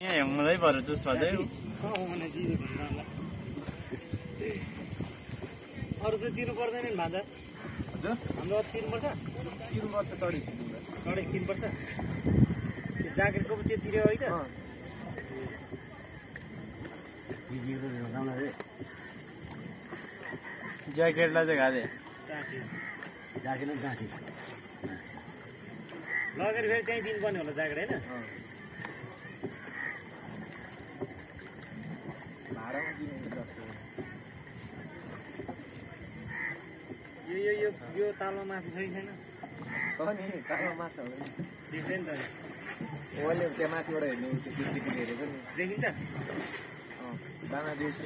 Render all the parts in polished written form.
मलाई भएर जुस भदै अरू त तिर्नु पर्दैन नि भान्जा हजुर हाम्रो तिर्नुपर्छ चढिस तिर्नुपर्छ त्यो ज्याकेटको पो त्यो तिर्यो है त ज्याकेटलाई चाहिँ घाले लगेर फेरि त्यहीँ दिनुपर्ने होला ज्याकेट होइन यो तालमा मासु सही छैन देख्दैन नि त ओले त्यहाँ माथिबाट हेर्ने हेरेको नि देखिन्छ बाङ्लादेशी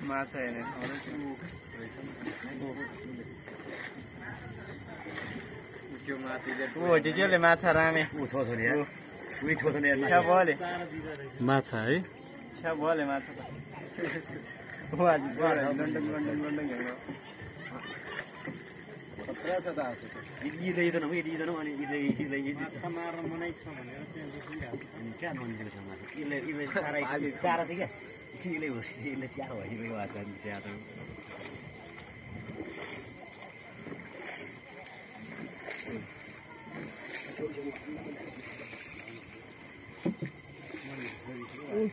माछा हेर्ने टिचरले माछा रामे माछा है छ्या भले माछा त मार्न मनै छ भनेर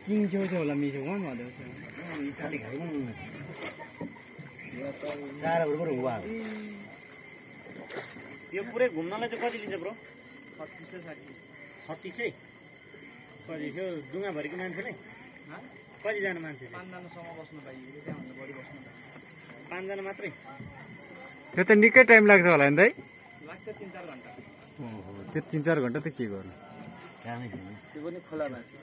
किङ छेउछेउ होला मिसो कहाँ भन्दै यो पुरै घुम्नलाई चाहिँ कति लिन्छ ब्रो 36 कति थियो डुङ्गाभरिको मान्छेले कतिजना मान्छे 5जनासम्म बस्नु पाइयो त्यहाँभन्दा बढी बस्नु 5जना मात्रै त्यो त निकै टाइम लाग्छ होला नि त लाग्छ 3-4 घन्टा त्यो 3-4 घन्टा त के गर्नु त्यो पनि खोला माथि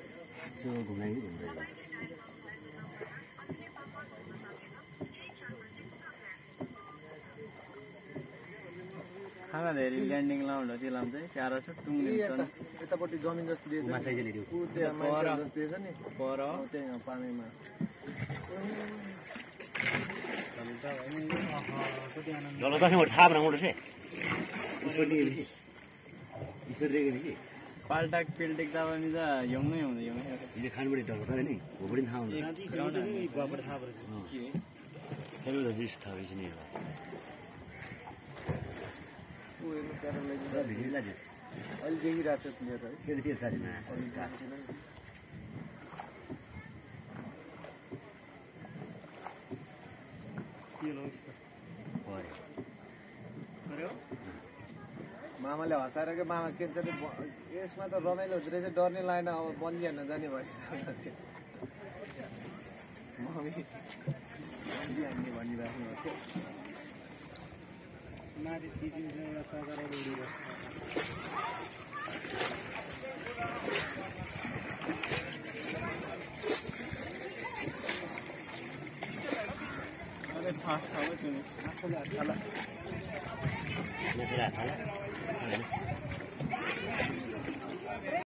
खाना धेरै ल्यान्डिङ लाउँदा त्यो लान्छ प्यारा छ टुङ्गिन्छ यतापट्टि जमिन जस्तो दिएछ त्यहाँ मान्छे जस्तो दिएछ नि पर त्यहाँ पानीमा पाल्टाक पिल्टेक त पनि त हिउँनै हुँदै हिउँदै खानबाट डर पर्छ नि होबडी थाहा हुन्छ अहिले देखिरहेको छ क्लियर है मामाले हँसाएर क्या मामा के भन्छ यसमा त रमाइलो हुँदो रहेछ डर्ने लाइन अब बन्दी हान्न जाने भनिरहेको थियो मम्मी बन्दी हान्ने भनिराख्नु भएको थियो